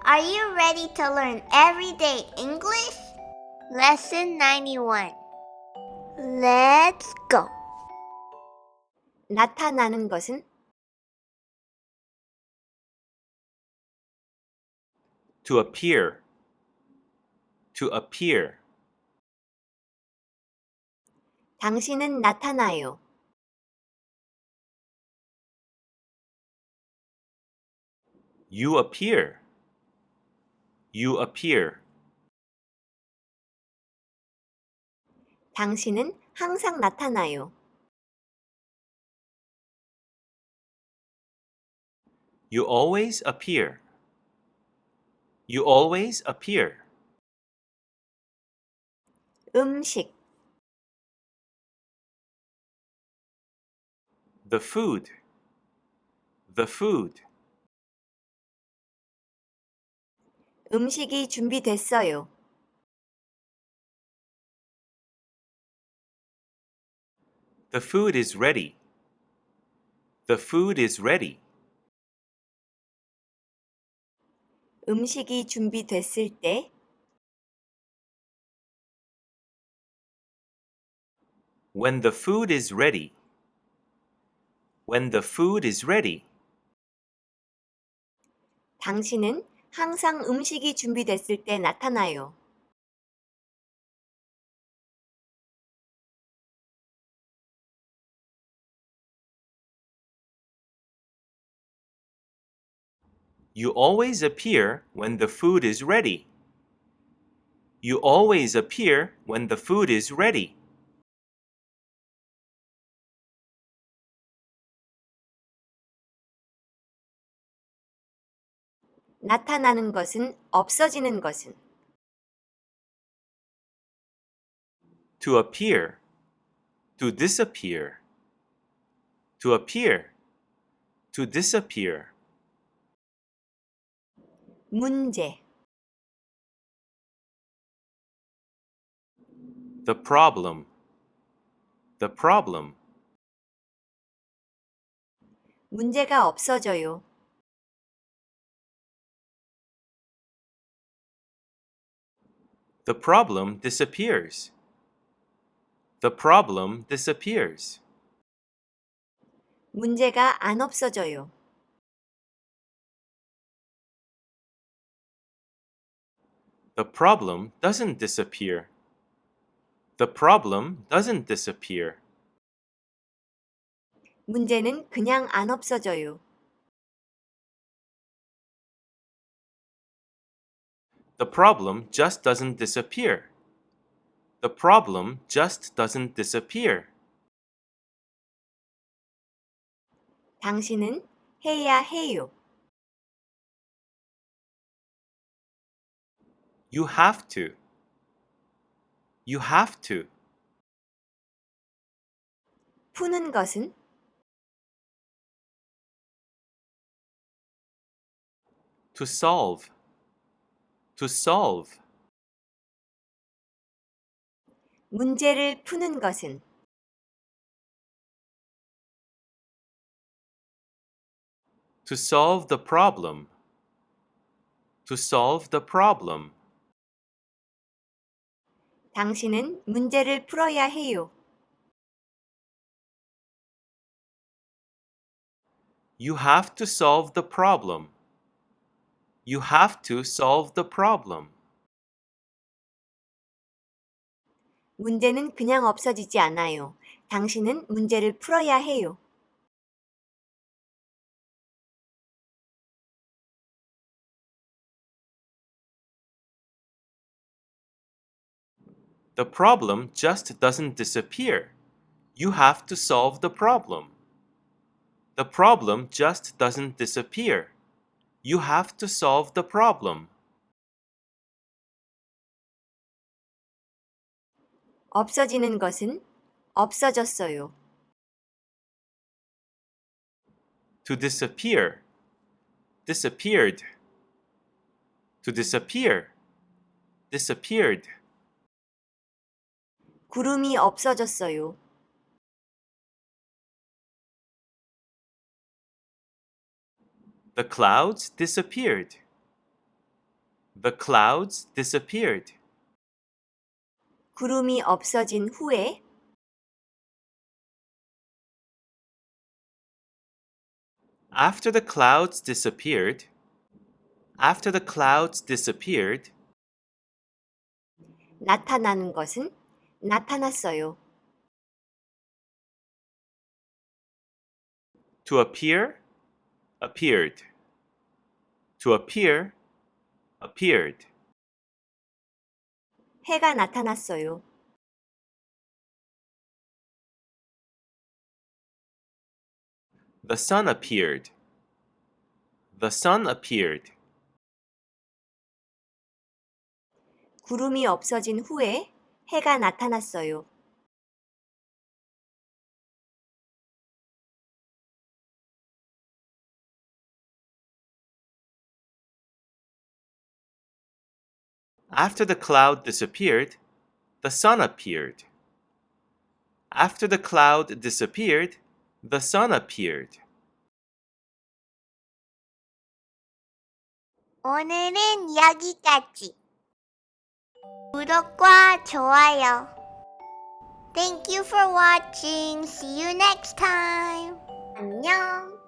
Are you ready to learn everyday English? Lesson 91. Let's go. 나타나는 것은 To appear. To appear. 당신은 나타나요. You appear. You appear. 당신은 항상 나타나요. You always appear. You always appear. 음식, The food. The food. 음식이 준비됐어요. The food is ready. The food is ready. 음식이 준비됐을 때 When the food is ready. When the food is ready. 당신은 항상 음식이 준비됐을 때 나타나요. You always appear when the food is ready. You always appear when the food is ready. 나타나는 것은 없어지는 것은 To appear. To disappear. To appear. To disappear. 문제, The problem. The problem. 문제가 없어져요. The problem disappears. The problem disappears. 문제가 안 없어져요. The problem doesn't disappear. The problem doesn't disappear. 문제는 그냥 안 없어져요. The problem just doesn't disappear. The problem just doesn't disappear. 당신은 해야 해요. You have to. You have to. 푸는 것은 To solve. To solve. 문제를 푸는 것은 To solve the problem. To solve the problem. 당신은 문제를 풀어야 해요. You have to solve the problem. You have to solve the problem. 문제는 그냥 없어지지 않아요. 당신은 문제를 풀어야 해요. The problem just doesn't disappear. You have to solve the problem. The problem just doesn't disappear. You have to solve the problem. 없어지는 것은 없어졌어요. To disappear. Disappeared. To disappear. Disappeared. 구름이 없어졌어요. The clouds disappeared. The clouds disappeared. 구름이 없어진 후에 After the clouds disappeared. After the clouds disappeared. 나타나는 것은 나타났어요. To appear, appeared. To appear, appeared. 해가 나타났어요. The sun appeared. The sun appeared. 구름이 없어진 후에 해가 나타났어요. After the cloud disappeared, the sun appeared. After the cloud disappeared, the sun appeared. 오늘은 여기까지. 구독과 좋아요. Thank you for watching. See you next time. 안녕.